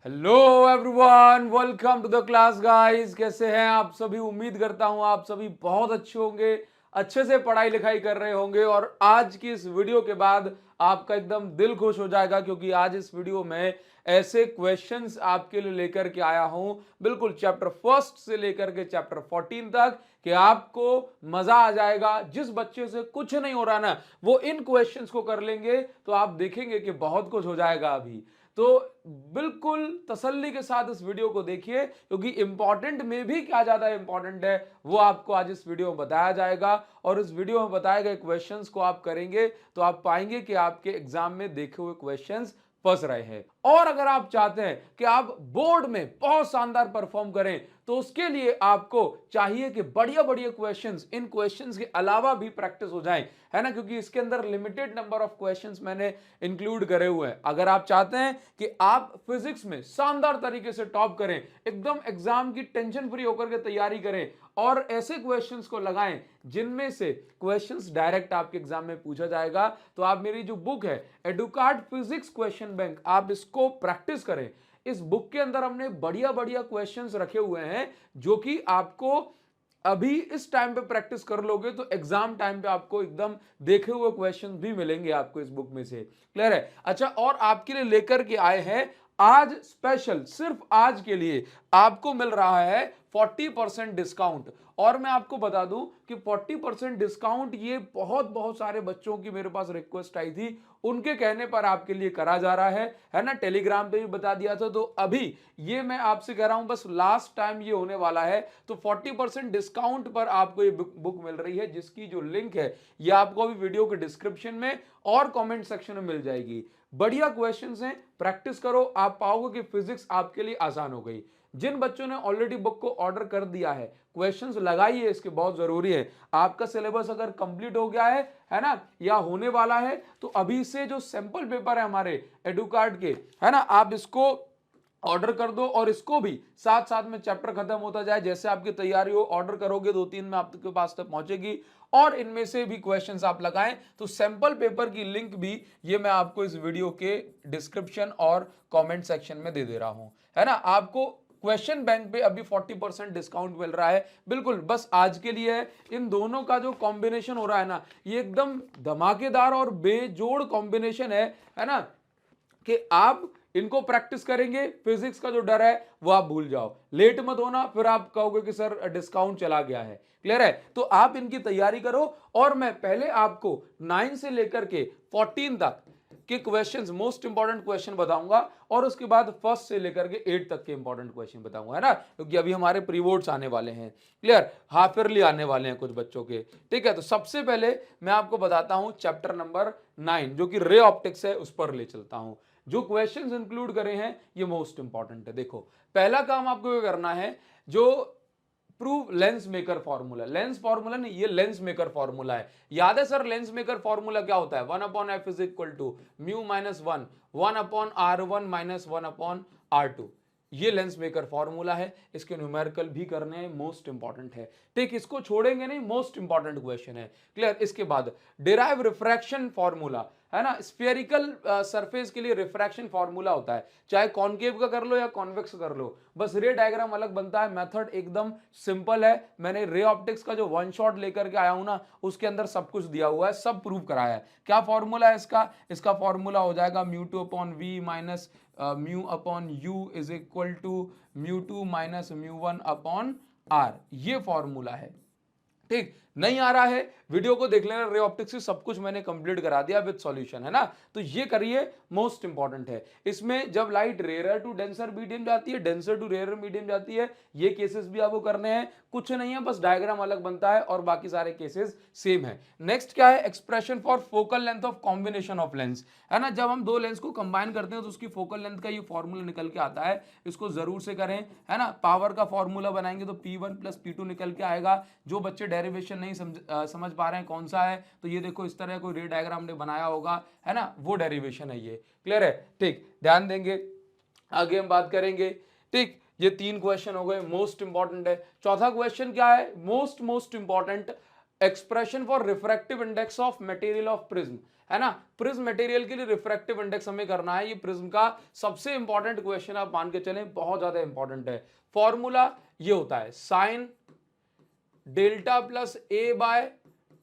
Hello everyone, welcome to the class guys. कैसे हैं आप सभी? उम्मीद करता हूं आप सभी बहुत अच्छे होंगे, अच्छे से पढ़ाई लिखाई कर रहे होंगे। और आज की इस वीडियो के बाद आपका एकदम दिल खुश हो जाएगा, क्योंकि आज इस वीडियो में ऐसे क्वेश्चंस आपके लिए लेकर के आया हूं, बिल्कुल चैप्टर फर्स्ट से लेकर के चैप्टर 14 तक, कि आपको मजा आ जाएगा। जिस बच्चे से कुछ नहीं हो रहा ना, वो इन क्वेश्चंस को कर लेंगे तो आप देखेंगे कि बहुत कुछ हो जाएगा अभी। तो बिल्कुल तसल्ली के साथ इस वीडियो को देखिए, क्योंकि इंपॉर्टेंट में भी क्या ज्यादा इंपॉर्टेंट है वो आपको आज इस वीडियो में बताया जाएगा। और इस वीडियो में बताए गए क्वेश्चंस को आप करेंगे तो आप पाएंगे कि आपके एग्जाम में देखे हुए क्वेश्चंस फंस रहे हैं। और अगर आप चाहते हैं कि आप बोर्ड में बहुत शानदार परफॉर्म करें, तो उसके लिए आपको चाहिए कि बढ़िया बढ़िया क्वेश्चंस, इन क्वेश्चंस के अलावा भी प्रैक्टिस हो जाए, है ना, क्योंकि इसके अंदर लिमिटेड नंबर ऑफ क्वेश्चंस मैंने इंक्लूड करे हुए हैं। अगर आप चाहते हैं कि आप फिजिक्स में शानदार तरीके से टॉप करें, एकदम एग्जाम की टेंशन फ्री होकर के तैयारी करें और ऐसे क्वेश्चंस को लगाएं जिनमें से क्वेश्चंस डायरेक्ट आपके एग्जाम में पूछा जाएगा, तो आप मेरी जो बुक है एडुकार्ड फिजिक्स क्वेश्चन बैंक, आप इसको प्रैक्टिस करें। इस बुक के अंदर हमने बढ़िया बढ़िया क्वेश्चंस रखे हुए हैं जो कि आपको अभी इस टाइम पे प्रैक्टिस कर लोगे तो एग्जाम टाइम पे आपको एकदम देखे हुए क्वेश्चंस भी मिलेंगे आपको इस बुक में से। क्लियर है? अच्छा, और आपके लिए लेकर के आए हैं आज स्पेशल, सिर्फ आज के लिए आपको मिल रहा है 40% डिस्काउंट। और मैं आपको बता दूं कि 40% डिस्काउंट ये बहुत बहुत सारे बच्चों की मेरे पास रिक्वेस्ट आई थी, उनके कहने पर आपके लिए करा जा रहा है ना। टेलीग्राम पे भी बता दिया था, तो अभी ये मैं आपसे कह रहा हूं, बस लास्ट टाइम ये होने वाला है। तो 40% डिस्काउंट पर आपको ये बुक मिल रही है, जिसकी जो लिंक है ये आपको अभी वीडियो के डिस्क्रिप्शन में और कमेंट सेक्शन में मिल जाएगी। बढ़िया क्वेश्चंस हैं, प्रैक्टिस करो, आप पाओगे कि फिजिक्स आपके लिए आसान हो गई। जिन बच्चों ने ऑलरेडी बुक को ऑर्डर कर दिया है, क्वेश्चंस लगाइए, इसके बहुत जरूरी है। आपका सिलेबस अगर कंप्लीट हो गया है ना, या होने वाला है, तो अभी से जो सैंपल पेपर है हमारे एडुकार्ड के, है ना, आप इसको ऑर्डर कर दो। और इसको भी साथ साथ में चैप्टर खत्म होता जाए, जैसे आपकी तैयारी हो, ऑर्डर करोगे 2-3 में आपके पास तक पहुंचेगी। और इनमें से भी क्वेश्चंस आप लगाएं, तो सैंपल पेपर की लिंक भी ये मैं आपको इस वीडियो के डिस्क्रिप्शन और कमेंट सेक्शन में दे रहा हूं, है ना। आपको क्वेश्चन बैंक पे अभी 40% डिस्काउंट मिल रहा है, बिल्कुल बस आज के लिए है। इन दोनों का जो कॉम्बिनेशन हो रहा है ना, ये एकदम धमाकेदार और बेजोड़ कॉम्बिनेशन है ना, कि आप इनको प्रैक्टिस करेंगे, फिजिक्स का जो डर है वो आप भूल जाओ। लेट मत होना, फिर आप कहोगे कि सर डिस्काउंट चला गया है। क्लियर है? तो आप इनकी तैयारी करो। और मैं पहले आपको 9 से लेकर के 14 तक के क्वेश्चंस, मोस्ट इंपॉर्टेंट क्वेश्चन बताऊंगा, और उसके बाद फर्स्ट से लेकर के 8 तक के इंपॉर्टेंट क्वेश्चन बताऊंगा, है ना, क्योंकि अभी हमारे प्री बोर्ड्स आने वाले हैं। क्लियर? हाफ ईयरली आने वाले हैं कुछ बच्चों के। ठीक है, तो सबसे पहले मैं आपको बताता हूं चैप्टर नंबर 9 जो कि रे ऑप्टिक्स है, उस पर ले चलता हूं। जो क्वेश्चंस इंक्लूड करे हैं ये मोस्ट इंपॉर्टेंट है। देखो, पहला काम आपको ये करना है, जो prove lens maker formula, lens formula नहीं, ये लेंस मेकर फॉर्मूला है। याद है सर, लेंस मेकर फॉर्मूला क्या होता है? 1/f is equal to mu minus 1/r1 - 1/r2। ये लेंस मेकर फॉर्मूला है, इसके न्यूमेरिकल भी करने हैं, मोस्ट इंपॉर्टेंट है। ठीक, इसको छोड़ेंगे नहीं, मोस्ट इंपॉर्टेंट क्वेश्चन है। क्लियर? इसके बाद डिराइव रिफ्रैक्शन फॉर्मूला, है ना, स्फेरिकल सरफेस के लिए रिफ्रैक्शन फॉर्मूला होता है, चाहे कॉनकेव का कर लो या कॉन्वेक्स कर लो, बस रे डायग्राम अलग बनता है। मेथड एकदम सिंपल है। मैंने रे ऑप्टिक्स का जो वन शॉट लेकर के आया हूं ना, उसके अंदर सब कुछ दिया हुआ है, सब प्रूव कराया है। क्या फॉर्मूला है इसका? इसका फॉर्मूला हो जाएगा μ2/v minus μ/u is equal to μ2 minus μ1/r। ये फॉर्मूला है। ठीक, नहीं आ रहा है, वीडियो को देख लेना, रे ऑप्टिक्स से सब कुछ मैंने कंप्लीट करा दिया विद सॉल्यूशन, है ना। तो ये करिए, मोस्ट इंपॉर्टेंट है। इसमें जब light rare to denser medium जाती है, डेंसर टू रेयर मीडियम जाती है, ये केसेस भी आपको करने हैं। कुछ नहीं है, बस डायग्राम अलग बनता है और बाकी सारे केसेस सेम है। नेक्स्ट क्या है? Expression for focal length of combination of lens, है ना। जब हम दो लेंस को कंबाइन करते हैं तो उसकी फोकल लेंथ का ये फॉर्मूला निकल के आता है, इसको जरूर से करें, है ना। पावर का फॉर्मूला बनाएंगे तो P1 + P2 निकल के आएगा। जो बच्चे डेरिवेशन नहीं समझ पा रहे हैं कौन सा है, तो ये देखो, इस तरह कोई रे डायग्राम ने बनाया होगा, है ना, वो डेरिवेशन है ये। क्लियर है? ठीक, ध्यान देंगे, आगे हम बात करेंगे। ठीक, ये 3 क्वेश्चन हो गए, मोस्ट इंपॉर्टेंट है। चौथा क्वेश्चन क्या है? Most important, expression for refractive index of material of prism, है ना। प्रिज्म मटेरियल के लिए रिफ्रैक्टिव इंडेक्स हमें करना है, ये प्रिज्म का सबसे इंपॉर्टेंट क्वेश्चन आप मान के चलें, बहुत ज्यादा इंपॉर्टेंट है। फॉर्मूला ये होता है साइन डेल्टा प्लस ए बाय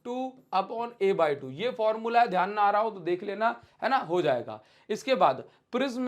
2 अपॉन ए बाय 2, ये फॉर्मूला है, ध्यान ना आ रहा हो तो देख लेना, है ना, हो जाएगा। इसके बाद प्रिज्म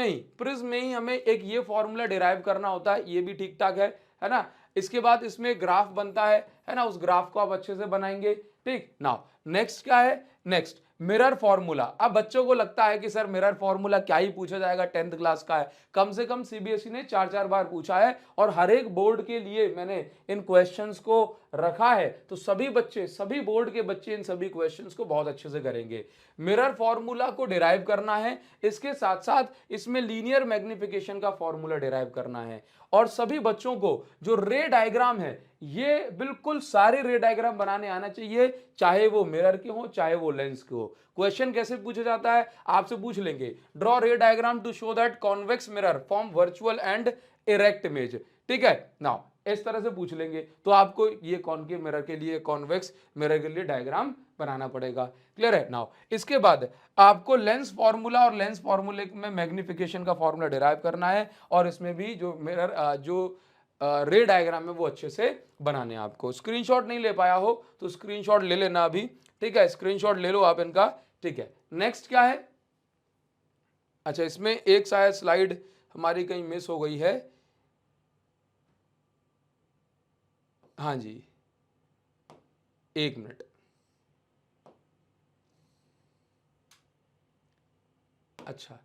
में ही हमें एक ये फॉर्मूला डिराइव करना होता है, ये भी ठीक ठाक है ना। इसके बाद इसमें ग्राफ बनता है ना, उस ग्राफ को आप अच्छे से बनाएंगे, ठीक। नाउ नेक्स्ट क्या है, नेक्स्ट मिरर फॉर्मूला। अब बच्चों को लगता है कि सर मिरर फॉर्मूला क्या ही पूछा जाएगा, 10th क्लास का है। कम से कम सीबीएसई ने 4-4 बार पूछा है और हर एक बोर्ड के लिए मैंने इन क्वेश्चंस को रखा है, तो सभी बच्चे, सभी बोर्ड के बच्चे इन सभी क्वेश्चंस को बहुत अच्छे से करेंगे। मिरर फॉर्मूला को डिराइव करना है, इसके साथ साथ इसमें लीनियर मैग्निफिकेशन का फॉर्मूला डिराइव करना है। और सभी बच्चों को जो रे डायग्राम है, ये बिल्कुल सारे रे डायग्राम बनाने आना चाहिए, चाहे वो मिरर के हो चाहे वो लेंस के हो। क्वेश्चन कैसे पूछा जाता है, आपसे पूछ लेंगे draw ray diagram to show that convex mirror form virtual and erect image, ठीक है। नाउ इस तरह से पूछ लेंगे तो आपको ये कॉनकेव मिरर के लिए, कॉन्वेक्स मिरर के लिए डायग्राम बनाना पड़ेगा, क्लियर है। नाउ इसके बाद आपको लेंस फॉर्मूला और लेंस फॉर्मूले में मैग्निफिकेशन का फॉर्मूला डिराइव करना है, और इसमें भी जो मिरर जो रे डायग्राम है वो अच्छे से बनाने हैं आपको। स्क्रीनशॉट नहीं ले पाया हो तो स्क्रीनशॉट ले लेना अभी, ठीक है, स्क्रीनशॉट ले लो आप इनका, ठीक है। नेक्स्ट क्या है, अच्छा इसमें एक शायद स्लाइड हमारी कहीं मिस हो गई है, हाँ जी, एक मिनट। अच्छा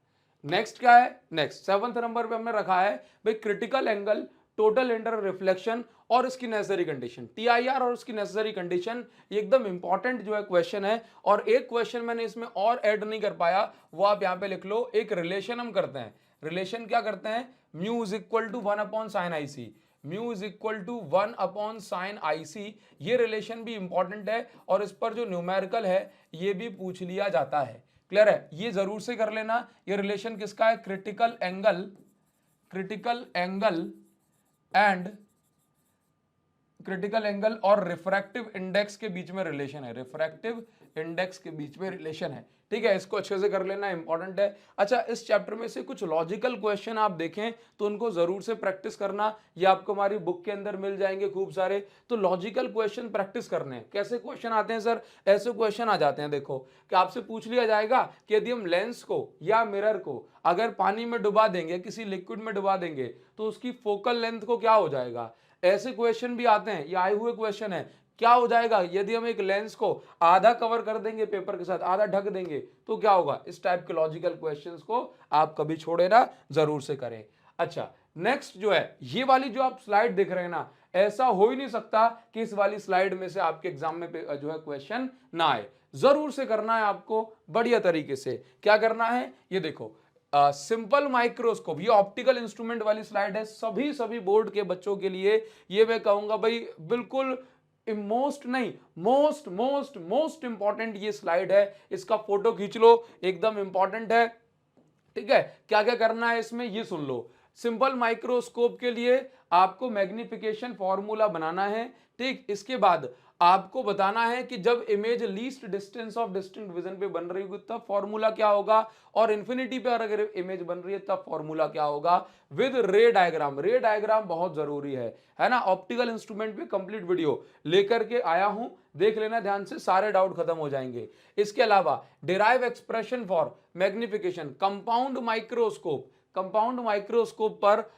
नेक्स्ट क्या है, नेक्स्ट 7th नंबर पे हमने रखा है भाई critical angle, total inter reflection और इसकी नेसेसरी कंडीशन, टीआईआर और उसकी नेसेसरी कंडीशन, ये एकदम इंपॉर्टेंट जो है क्वेश्चन है। और एक क्वेश्चन मैंने इसमें और ऐड नहीं कर पाया, वो आप यहां पे लिख लो। एक रिलेशन हम करते हैं, रिलेशन क्या करते हैं, mu is equal to 1 upon sine I C, mu is equal to 1 upon sine I C, ये रिलेशन भी इंपॉर्टेंट है और इस पर जो न्यूमेरिकल है ये भी पूछ लिया जाता है, क्लियर है, ये जरूर से कर लेना। ये रिलेशन किसका है, critical angle and critical angle और रिफ्रैक्टिव इंडेक्स के बीच में रिलेशन है, रिफ्रैक्टिव इंडेक्स के बीच में रिलेशन है, ठीक है, इसको अच्छे से कर लेना, इंपॉर्टेंट है। अच्छा इस चैप्टर में से कुछ लॉजिकल क्वेश्चन आप देखें तो उनको जरूर से प्रैक्टिस करना, ये आपको हमारी बुक के अंदर मिल जाएंगे खूब सारे, तो लॉजिकल क्वेश्चन प्रैक्टिस करने हैं। कैसे क्वेश्चन आते हैं सर, ऐसे क्वेश्चन आ जाते हैं, देखो कि आपसे पूछ लिया जाएगा कि यदि हम लेंस को या मिरर को अगर पानी में डुबा देंगे, किसी लिक्विड में डुबा देंगे, तो उसकी फोकल लेंथ को क्या हो जाएगा, ऐसे क्वेश्चन भी आते हैं, ये आए हुए क्वेश्चन है। क्या हो जाएगा यदि हम एक लेंस को आधा कवर कर देंगे पेपर के साथ, आधा ढक देंगे, तो क्या होगा। इस टाइप के लॉजिकल क्वेश्चंस को आप कभी छोड़े ना, जरूर से करें। अच्छा नेक्स्ट जो है, ये वाली जो आप स्लाइड देख रहे हैं ना, ऐसा हो ही नहीं सकता कि इस वाली स्लाइड में से आपके एग्जाम में जो है क्वेश्चन ना आए, जरूर से करना है आपको बढ़िया तरीके से। क्या करना है, ये देखो सिंपल माइक्रोस्कोप, ये ऑप्टिकल इंस्ट्रूमेंट वाली स्लाइड है, सभी बोर्ड के बच्चों के लिए ये मैं कहूंगा भाई बिल्कुल मोस्ट नहीं, मोस्ट इंपॉर्टेंट ये स्लाइड है, इसका फोटो खींच लो, एकदम इंपॉर्टेंट है, ठीक है। क्या क्या करना है इसमें ये सुन लो। सिंपल माइक्रोस्कोप के लिए आपको मैग्निफिकेशन फॉर्मूला बनाना है, ठीक। इसके बाद आपको बताना है कि जब image least distance of distinct vision पे बन रही होगी तब फॉर्मूला क्या होगा, और इंफिनिटी पे अगर इमेज बन रही है तब फॉर्मूला क्या होगा, विद रे डायग्राम। रे डायग्राम बहुत जरूरी है ना। ऑप्टिकल इंस्ट्रूमेंट पे कंप्लीट वीडियो लेकर के आया हूं, देख लेना ध्यान से, सारे डाउट खत्म हो जाएंगे। इसके अलावा derive expression for magnification, compound microscope, compound microscope पर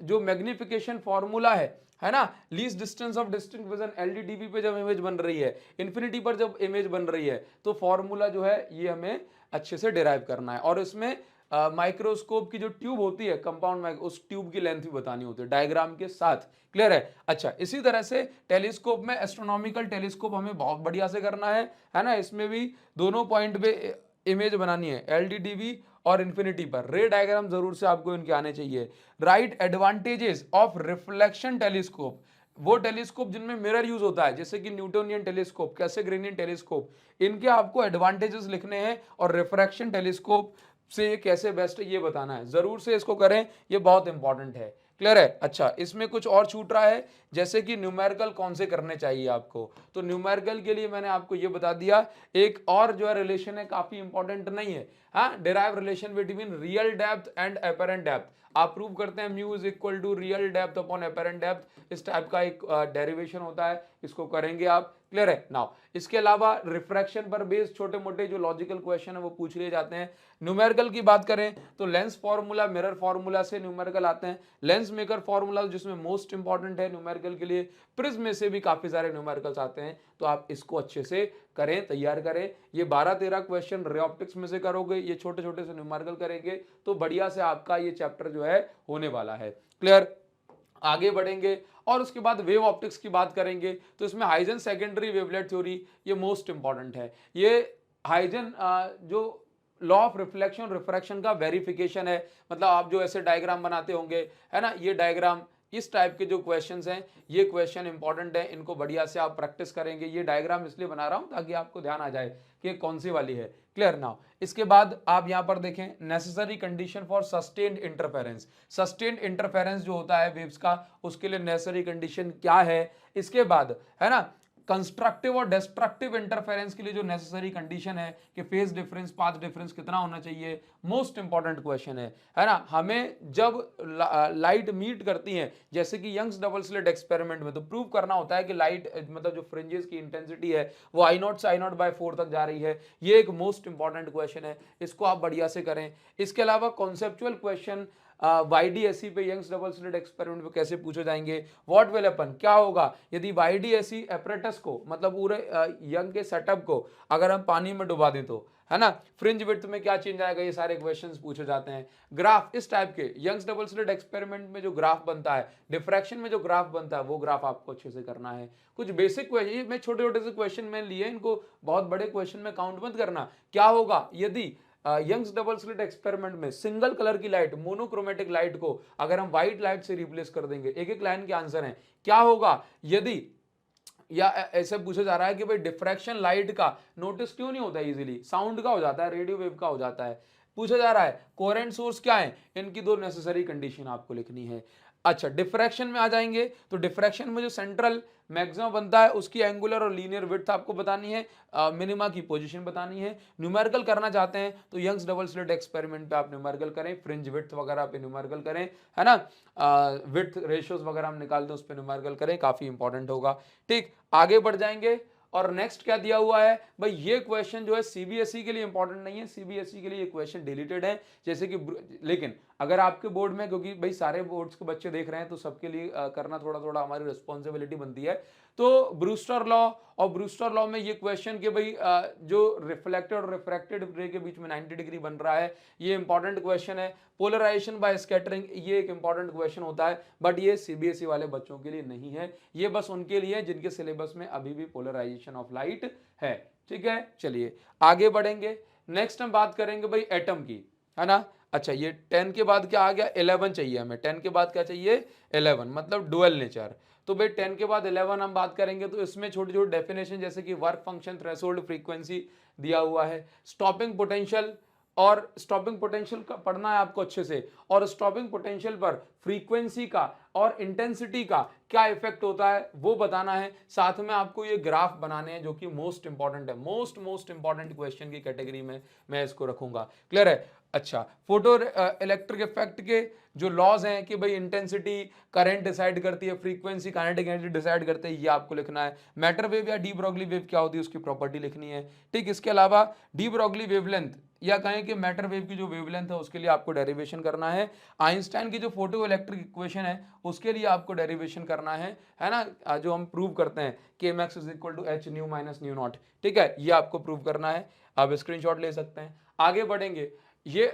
जो मैग्निफिकेशन फॉर्मूला है ना, least distance of distinct vision, LDDV पे जब इमेज बन रही है, इंफिनिटी पर जब इमेज बन रही है, तो फॉर्मूला जो है ये हमें अच्छे से डिराइव करना है। और इसमें माइक्रोस्कोप की जो ट्यूब होती है कंपाउंड, उस ट्यूब की लेंथ भी बतानी होती है डायग्राम के साथ, क्लियर है। अच्छा इसी तरह से टेलीस्कोप में, एस्ट्रोनॉमिकल टेलीस्कोप हमें बहुत बढ़िया से करना है ना, इसमें भी दोनों पॉइंट पे इमेज बनानी है, एलडीडीबी और इंफिनिटी पर। रे डायग्राम जरूर से आपको इनके आने चाहिए। Right advantages of reflection telescope, वो टेलीस्कोप जिनमें मिरर यूज होता है, जैसे कि न्यूटोनियन टेलीस्कोप, कैसेग्रेनियन टेलीस्कोप, इनके आपको एडवांटेजेस लिखने हैं, और रिफ्रैक्शन टेलीस्कोप से ये कैसे बेस्ट है ये बताना है, जरूर से इसको करें, ये बहुत इंपॉर्टेंट है, क्लियर है। अच्छा, इसमें कुछ और छूट रहा है, जैसे कि न्यूमेरिकल कौन से करने चाहिए आपको, तो न्यूमेरिकल के लिए मैंने आपको ये बता दिया। एक और जो है रिलेशन है, काफी इंपॉर्टेंट नहीं है, हाँ, derive relation between real depth and apparent depth. आप प्रूव करते हैं mu is equal to real depth upon apparent depth, इस टाइप का एक डेरिवेशन होता है, इसको करेंगे आप। क्लियर है। नाउ इसके अलावा रिफ्रैक्शन पर बेस्ड छोटे मोटे जो लॉजिकल क्वेश्चन है वो पूछ लिए जाते हैं। न्यूमेरिकल की बात करें तो लेंस फॉर्मूला, मिरर फॉर्मूला से न्यूमेरिकल आते हैं। लेंस मेकर फॉर्मूला जिसमें मोस्ट इंपॉर्टेंट है न्यूमेरिकल के लिए, प्रिज्म में से भी काफी सारे न्यूमेरिकल्स आते हैं, तो आप इसको अच्छे से करें, तैयार करें। ये 12-13 क्वेश्चन रे ऑप्टिक्स में से करोगे, ये छोटे छोटे से न्यूमेरिकल करेंगे, तो बढ़िया से आपका ये चैप्टर जो है होने वाला है। क्लियर। आगे बढ़ेंगे और उसके बाद वेव ऑप्टिक्स की बात करेंगे, तो इसमें हाइजन सेकेंडरी वेवलेट थ्योरी ये मोस्ट इंपॉर्टेंट है। ये हाइजन जो लॉ ऑफ रिफ्लेक्शन रिफ्रैक्शन का वेरिफिकेशन है, मतलब आप जो ऐसे डायग्राम बनाते होंगे, है ना, ये डायग्राम, इस टाइप के जो क्वेश्चंस हैं, ये क्वेश्चन इंपॉर्टेंट है, इनको बढ़िया से आप प्रैक्टिस करेंगे। ये डायग्राम इसलिए बना रहा हूं ताकि आपको ध्यान आ जाए कि ये कौन सी वाली है। Clear now. इसके बाद आप यहां पर देखें necessary condition for sustained interference. Sustained interference जो होता है वेव्स का, उसके लिए नेसेसरी कंडीशन क्या है। इसके बाद है ना कंस्ट्रक्टिव और डिस्ट्रक्टिव इंटरफेरेंस के लिए जो नेसेसरी कंडीशन है कि फेज डिफरेंस, पाथ डिफरेंस कितना होना चाहिए, मोस्ट इंपॉर्टेंट क्वेश्चन है ना। हमें जब लाइट मीट करती है, जैसे कि यंग्स डबल स्लिट एक्सपेरिमेंट में, तो प्रूव करना होता है कि लाइट मतलब जो फ्रिंजेस की इंटेंसिटी है वो I0 से I0/4 तक जा रही है। ये एक मोस्ट इंपॉर्टेंट क्वेश्चन है, इसको आप बढ़िया से करें। इसके अलावा कॉन्सेप्चुअल क्वेश्चन YDSE पे, यंग्स डबल स्लिट एक्सपेरिमेंट पे कैसे पूछे जाएंगे। व्हाट विल हैपन, क्या होगा यदि YDSE एपरेटस को, मतलब पूरे यंग के सेटअप को अगर हम पानी में डुबा दें, तो है ना, फ्रिंज विड्थ में क्या चेंज आएगा, ये सारे क्वेश्चंस पूछे जाते हैं। ग्राफ, इस टाइप के यंग्स डबल स्लिट एक्सपेरिमेंट में जो ग्राफ बनता है, डिफ्रैक्शन में जो ग्राफ बनता है, वो ग्राफ आपको अच्छे से करना है। कुछ बेसिक क्वेश्चन में छोटे छोटे से क्वेश्चन में लिए, इनको बहुत बड़े क्वेश्चन में काउंट मत करना। क्या होगा यदि यंग्स डबल स्लिट एक्सपेरिमेंट में सिंगल कलर की लाइट, मोनोक्रोमेटिक लाइट को अगर हम व्हाइट लाइट से रिप्लेस कर देंगे। एक एक लाइन के आंसर हैं। क्या होगा यदि, या ऐसे पूछा जा रहा है कि भाई डिफ्रैक्शन लाइट का नोटिस क्यों नहीं होता इजीली, साउंड का हो जाता है, रेडियो वेव का हो जाता है। पूछा जा रहा है कोहेरेंट सोर्स क्या है, इनकी दो नेसेसरी कंडीशन आपको लिखनी है। अच्छा, डिफ्रैक्शन में आ जाएंगे तो डिफ्रैक्शन में जो सेंट्रल मैक्सिमा बनता है उसकी एंगुलर और लीनियर विड्थ आपको बतानी है, मिनिमा की पोजीशन बतानी है। न्यूमेरिकल करना चाहते हैं तो यंग्स डबल स्लिट एक्सपेरिमेंट पे आप न्यूमेरिकल करें, फ्रिंज विड्थ वगैरह पे न्यूमेरिकल करें, है ना, विड्थ रेशियोज वगैरह हम निकाल दें, उस पर न्यूमेरिकल करें, काफी इंपॉर्टेंट होगा। ठीक, आगे बढ़ जाएंगे और नेक्स्ट क्या दिया हुआ है भाई, ये क्वेश्चन जो है सीबीएसई के लिए इंपॉर्टेंट नहीं है, सीबीएसई के लिए ये क्वेश्चन डिलीटेड है, जैसे कि, लेकिन अगर आपके बोर्ड में, क्योंकि भाई सारे बोर्ड्स के बच्चे देख रहे हैं तो सबके लिए करना थोड़ा थोड़ा हमारी रिस्पॉन्सिबिलिटी बनती है। तो ब्रूस्टर लॉ, और ब्रूस्टर लॉ में ये क्वेश्चन कि भाई जो रिफ्लेक्टेड और रिफ्रैक्टेड रे के बीच में 90 डिग्री बन रहा है, ये इंपॉर्टेंट क्वेश्चन है। पोलराइजेशन बाय स्कैटरिंग, ये एक इंपॉर्टेंट क्वेश्चन होता है, बट ये सीबीएसई वाले बच्चों के लिए नहीं है, ये बस उनके लिए है जिनके सिलेबस में अभी भी पोलराइजेशन ऑफ लाइट है। ठीक है, चलिए आगे बढ़ेंगे। नेक्स्ट हम बात करेंगे भाई एटम की, है ना। अच्छा, ये 10 के बाद क्या आ गया, 11 चाहिए हमें। 10 के बाद क्या चाहिए, 11, मतलब डुअल नेचर। तो भाई 10 के बाद 11 हम बात करेंगे, तो इसमें छोटी छोटी डेफिनेशन, जैसे कि वर्क फंक्शन, थ्रेशोल्ड, फ्रीक्वेंसी दिया हुआ है, स्टॉपिंग पोटेंशियल, और स्टॉपिंग पोटेंशियल का पढ़ना है आपको अच्छे से, और स्टॉपिंग पोटेंशियल पर फ्रीक्वेंसी का और इंटेंसिटी का क्या इफेक्ट होता है वो बताना है। साथ में आपको ये ग्राफ बनाने हैं जो कि मोस्ट इंपॉर्टेंट है, मोस्ट इंपॉर्टेंट क्वेश्चन की कैटेगरी में मैं इसको रखूंगा। क्लियर है। अच्छा, फोटो इलेक्ट्रिक इफेक्ट के जो लॉज हैं कि भाई इंटेंसिटी करंट डिसाइड करती है, फ्रीक्वेंसी काइनेटिक एनर्जी डिसाइड करते हैं, ये आपको लिखना है। मैटर वेव या डी ब्रॉगली वेव क्या होती है, उसकी प्रॉपर्टी लिखनी है। ठीक, इसके अलावा डी ब्रॉगली वेवलेंथ, या कहें कि मैटर वेव की जो वेवलेंथ है उसके लिए आपको डेरिवेशन करना है। आइंस्टाइन की जो फोटो इलेक्ट्रिक इक्वेशन है उसके लिए आपको डेरिवेशन करना है ना, जो हम प्रूव करते हैं कि mx is equal to h nu minus nu naught. ठीक है, ये आपको प्रूव करना है, आप स्क्रीनशॉट ले सकते हैं। आगे बढ़ेंगे, ये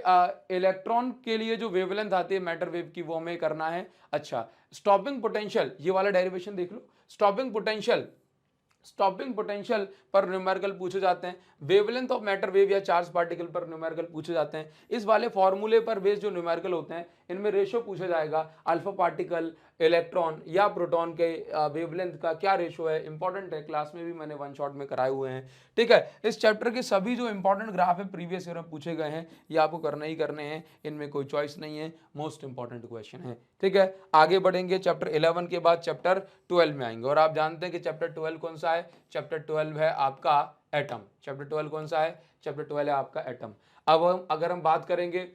इलेक्ट्रॉन के लिए जो वेवलेंथ आती है मैटर वेव की, वो हमें करना है। अच्छा, स्टॉपिंग पोटेंशियल, ये वाला डेरिवेशन देख लो। स्टॉपिंग पोटेंशियल पर न्यूमेरिकल पूछे जाते हैं, वेवलेंथ ऑफ मैटर वेव या चार्ज पार्टिकल पर न्यूमेरिकल पूछे जाते हैं। इस वाले फॉर्मूले पर बेस्ड जो न्यूमेरिकल होते हैं, इनमें रेशियो पूछा जाएगा, अल्फा पार्टिकल इलेक्ट्रॉन या प्रोटॉन के वेवलेंथ का क्या रेशो है, इंपॉर्टेंट है, क्लास में भी मैंने वन शॉट में कराए हुए हैं। ठीक है, इस चैप्टर के सभी जो इंपॉर्टेंट ग्राफ है प्रीवियस ईयर में पूछे गए हैं, ये आपको करने ही करने हैं, इनमें कोई चॉइस नहीं है, मोस्ट इंपॉर्टेंट क्वेश्चन है। ठीक है, आगे बढ़ेंगे, चैप्टर 11 के बाद चैप्टर 12 में आएंगे। और आप जानते हैं कि चैप्टर 12 कौन सा है, चैप्टर 12 है आपका एटम। चैप्टर 12 कौन सा है, चैप्टर 12 है आपका एटम। अब अगर हम बात करेंगे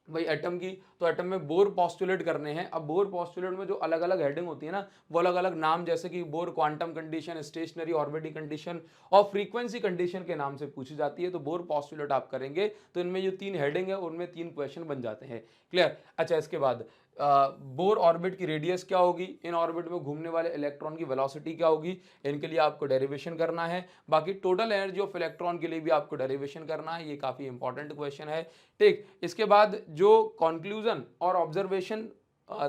भाई एटम की, तो एटम में बोर पॉस्टुलेट करने हैं। अब बोर पॉस्टुलेट में जो अलग अलग हेडिंग होती है ना, वो अलग अलग नाम, जैसे कि Bohr quantum condition, stationary orbiting condition और फ्रीक्वेंसी कंडीशन के नाम से पूछी जाती है। तो बोर पॉस्टुलेट आप करेंगे तो इनमें जो 3 हेडिंग है उनमें 3 क्वेश्चन बन जाते हैं। क्लियर। अच्छा, इसके बाद बोर ऑर्बिट की रेडियस क्या होगी, इन ऑर्बिट में घूमने वाले इलेक्ट्रॉन की वेलोसिटी क्या होगी, इनके लिए आपको डेरिवेशन करना है। बाकी टोटल एनर्जी ऑफ इलेक्ट्रॉन के लिए भी आपको डेरिवेशन करना है, ये काफी इंपॉर्टेंट क्वेश्चन है। ठीक, इसके बाद जो कंक्लूजन और ऑब्जर्वेशन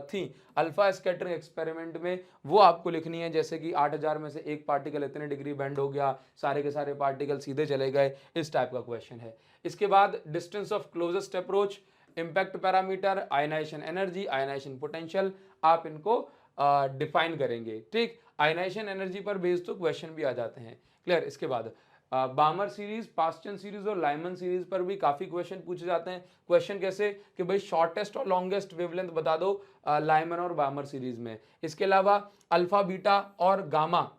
थी अल्फा स्कैटरिंग एक्सपेरिमेंट में, वो आपको लिखनी है। जैसे कि 8000 में से एक पार्टिकल इतने डिग्री बेंड हो गया, सारे के सारे पार्टिकल सीधे चले गए, इस टाइप का क्वेश्चन है। इसके बाद distance of closest approach, impact parameter, ionisation energy, ionisation potential, आप इनको डिफाइन करेंगे। ठीक, आयनाइजेशन एनर्जी पर बेस्ड तो क्वेश्चन भी आ जाते हैं। क्लियर। इसके बाद बामर सीरीज, पास्चन सीरीज और लाइमन सीरीज पर भी काफी क्वेश्चन पूछे जाते हैं। क्वेश्चन कैसे कि भाई शॉर्टेस्ट और लॉन्गेस्ट वेवलेंथ बता दो लाइमन और बामर सीरीज में। इसके अलावा अल्फा, बीटा और गामा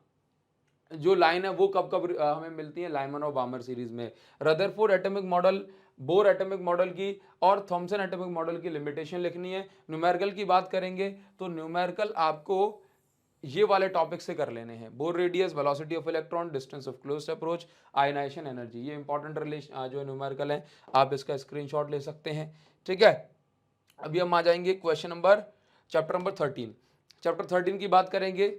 जो लाइन है वो कब कब हमें मिलती है, लाइमन और बामर सीरीज में। Rutherford atomic model, bore atomic model की और थॉमसन एटॉमिक मॉडल की लिमिटेशन लिखनी है। न्यूमेरिकल की बात करेंगे तो न्यूमेरिकल आपको ये वाले टॉपिक से कर लेने हैं, Bohr radius, velocity of electron, distance of closed approach, ionisation energy. ये इंपॉर्टेंट रिलेशन जो न्यूमेरिकल है, आप इसका स्क्रीनशॉट ले सकते हैं। ठीक है, अभी हम आ जाएंगे question number, chapter number 13। Chapter 13 की बात करेंगे,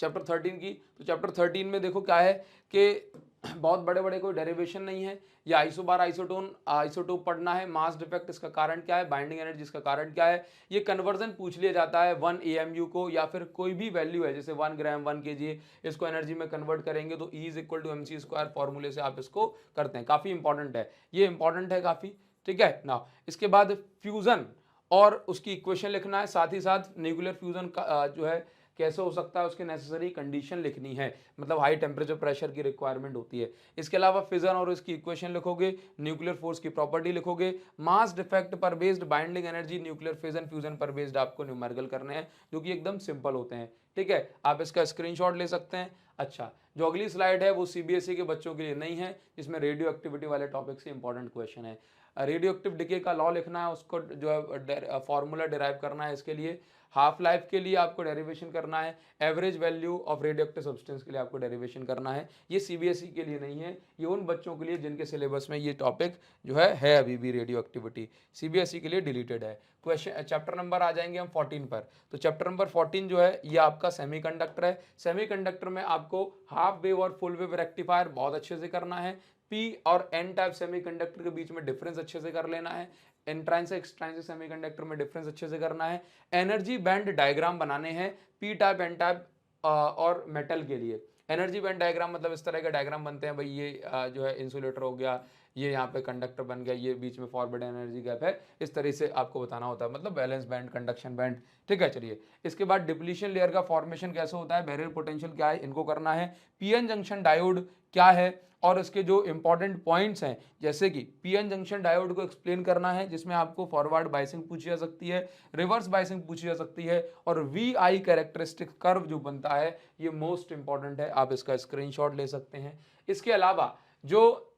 चैप्टर 13 की, तो चैप्टर 13 में देखो क्या है कि बहुत बड़े बड़े कोई डेरिवेशन नहीं है। ये आइसोबार आइसोटोप पढ़ना है, मास डिफेक्ट इसका कारण क्या है, बाइंडिंग एनर्जी इसका कारण क्या है। ये कन्वर्जन पूछ लिया जाता है 1 AMU को, या फिर कोई भी वैल्यू है जैसे 1 ग्राम 1 kg, इसको एनर्जी में कन्वर्ट करेंगे तो E = mc² फॉर्मूले से आप इसको करते हैं। काफी इंपॉर्टेंट है, ये इंपॉर्टेंट है काफी। ठीक है ना। इसके बाद फ्यूजन और उसकी इक्वेशन लिखना है, साथ ही साथ न्यूक्लियर फ्यूजन का जो है कैसे हो सकता है, उसकी नेसेसरी कंडीशन लिखनी है, मतलब हाई टेम्परेचर प्रेशर की रिक्वायरमेंट होती है। इसके अलावा फिजन और इसकी इक्वेशन लिखोगे, न्यूक्लियर फोर्स की प्रॉपर्टी लिखोगे, मास डिफेक्ट पर based, binding energy, nuclear fission fusion पर बेस्ड आपको न्यूमेरिकल करने हैं, जो कि एकदम सिंपल होते हैं। ठीक है, आप इसका स्क्रीनशॉट ले सकते हैं। अच्छा, जो अगली स्लाइड है वो CBSE के बच्चों के लिए नहीं है, जिसमें रेडियो एक्टिविटी वाले टॉपिक से इंपॉर्टेंट क्वेश्चन है। रेडियो एक्टिव डिके का लॉ लिखना है, उसको जो है फॉर्मूला डिराइव करना है। इसके लिए हाफ लाइफ के लिए आपको डेरिवेशन करना है, average value of radio active substance के लिए आपको डेरिवेशन करना है। ये CBSE के लिए नहीं है, ये उन बच्चों के लिए जिनके सिलेबस में ये टॉपिक जो है अभी भी रेडियो एक्टिविटी, CBSE के लिए डिलीटेड है। क्वेश्चन चैप्टर नंबर आ जाएंगे हम 14 पर। तो चैप्टर नंबर 14 जो है ये आपका सेमीकंडक्टर है। सेमीकंडक्टर में आपको हाफ वेव और फुल वेव रेक्टिफायर बहुत अच्छे से करना है। P और N टाइप सेमीकंडक्टर के बीच में डिफरेंस अच्छे से कर लेना है। इंट्रांसिक एक्सट्रांसिक सेमीकंडक्टर में डिफरेंस अच्छे से करना है। एनर्जी बैंड डायग्राम बनाने हैं P टाइप N टाइप और मेटल के लिए। एनर्जी बैंड डायग्राम मतलब इस तरह के डायग्राम बनते हैं भाई, ये जो है इंसुलेटर हो गया, ये यहाँ पे कंडक्टर बन गया, ये बीच में फॉरवर्ड एनर्जी गैप है, इस तरह से आपको बताना होता है, मतलब बैलेंस बैंड, कंडक्शन बैंड। ठीक है, चलिए इसके बाद डिप्लीशन लेयर का फॉर्मेशन कैसे होता है, बैरियर पोटेंशियल क्या है, इनको करना है। PN जंक्शन डायोड क्या है और इसके जो इंपॉर्टेंट पॉइंट्स हैं, जैसे कि PN जंक्शन डायोड को एक्सप्लेन करना है, जिसमें आपको फॉरवर्ड बाइसिंग पूछी जा सकती है, रिवर्स बाइसिंग पूछी जा सकती है, और VI कैरेक्टरिस्टिक कर्व जो बनता है ये मोस्ट इंपॉर्टेंट है, आप इसका स्क्रीनशॉट ले सकते हैं। इसके अलावा जो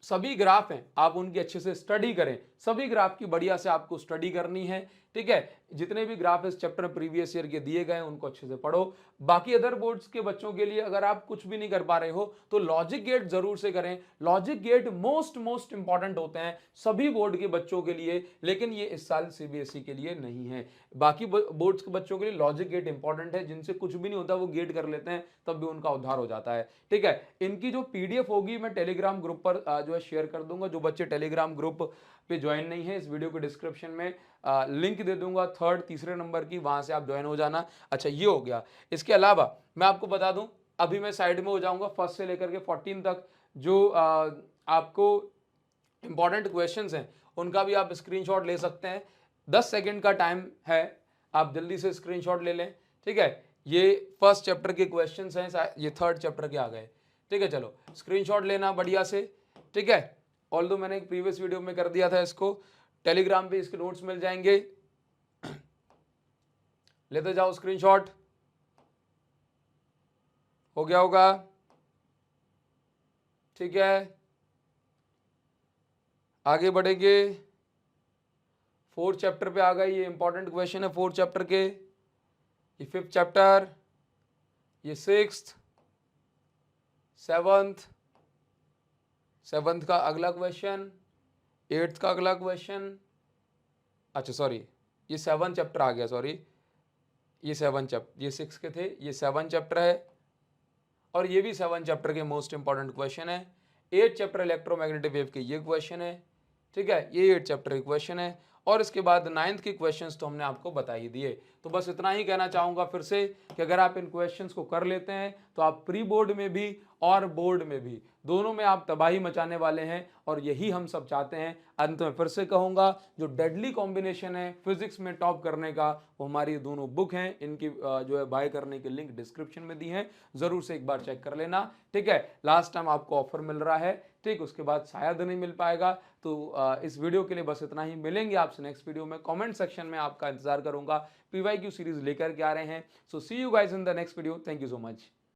सभी ग्राफ हैं आप उनकी अच्छे से स्टडी करें, सभी ग्राफ की बढ़िया से आपको स्टडी करनी है। ठीक है, जितने भी ग्राफ इस चैप्टर प्रीवियस ईयर के दिए गए हैं उनको अच्छे से पढ़ो। बाकी अदर बोर्ड्स के बच्चों के लिए अगर आप कुछ भी नहीं कर पा रहे हो तो लॉजिक गेट जरूर से करें। लॉजिक गेट मोस्ट इंपॉर्टेंट होते हैं सभी बोर्ड के बच्चों के लिए, लेकिन ये इस साल CBSE के लिए नहीं है। बाकी बोर्ड्स के बच्चों के लिए लॉजिक गेट इंपॉर्टेंट है, जिनसे कुछ भी नहीं होता वो गेट कर लेते हैं तब भी उनका उद्धार हो जाता है। ठीक है, इनकी जो PDF होगी मैं टेलीग्राम ग्रुप पर जो है शेयर कर दूंगा। जो बच्चे टेलीग्राम ग्रुप पे ज्वाइन नहीं है, इस वीडियो के डिस्क्रिप्शन में लिंक दे दूंगा 3rd तीसरे नंबर की, वहां से आप ज्वाइन हो जाना। अच्छा, ये हो गया। इसके अलावा मैं आपको बता दूं, अभी मैं साइड में हो जाऊंगा 1 से लेकर के 14 तक, जो आपको इंपॉर्टेंट क्वेश्चंस हैं उनका भी आप स्क्रीनशॉट ले सकते हैं। 10 सेकंड का टाइम है, आप जल्दी से स्क्रीनशॉट ले लें, ठीक है। ये फर्स्ट चैप्टर के क्वेश्चंस हैं, ये थर्ड चैप्टर के आ गए, ठीक है। चलो स्क्रीनशॉट लेना बढ़िया से, ठीक है। ऑल्दो मैंने एक प्रीवियस वीडियो में कर दिया था इसको, टेलीग्राम पे इसके नोट्स मिल जाएंगे, लेते जाओ स्क्रीनशॉट। हो गया होगा, ठीक है। आगे बढ़ेंगे, फोर्थ चैप्टर पे आ गए, ये इंपॉर्टेंट क्वेश्चन है फोर्थ चैप्टर के, ये फिफ्थ चैप्टर, ये सिक्स्थ, सेवंथ का अगला क्वेश्चन, एट्थ का अगला क्वेश्चन, अच्छा सॉरी ये सेवन चैप्टर आ गया, सॉरी ये सेवन चैप्टर, ये सिक्स के थे, ये सेवन चैप्टर है, और ये भी सेवन चैप्टर के मोस्ट इंपॉर्टेंट क्वेश्चन है। एट चैप्टर इलेक्ट्रोमैग्नेटिक वेव के ये क्वेश्चन है, ठीक है, ये एट चैप्टर के क्वेश्चन है। और इसके बाद नाइन्थ के क्वेश्चंस तो हमने आपको बता ही दिए। तो बस इतना ही कहना चाहूँगा फिर से कि अगर आप इन क्वेश्चंस को कर लेते हैं तो आप प्री बोर्ड में भी और बोर्ड में भी दोनों में आप तबाही मचाने वाले हैं, और यही हम सब चाहते हैं। अंत में फिर से कहूँगा, जो डेडली कॉम्बिनेशन है फिजिक्स में टॉप करने का, वो हमारी दोनों बुक हैं, इनकी जो है बाय करने की लिंक डिस्क्रिप्शन में दी है, ज़रूर से एक बार चेक कर लेना, ठीक है। लास्ट टाइम आपको ऑफर मिल रहा है, ठीक, उसके बाद शायद नहीं मिल पाएगा। तो इस वीडियो के लिए बस इतना ही, मिलेंगे आपसे नेक्स्ट वीडियो में। कमेंट सेक्शन में आपका इंतजार करूंगा, PYQ सीरीज लेकर के आ रहे हैं। So see you guys in the next video, thank you so much.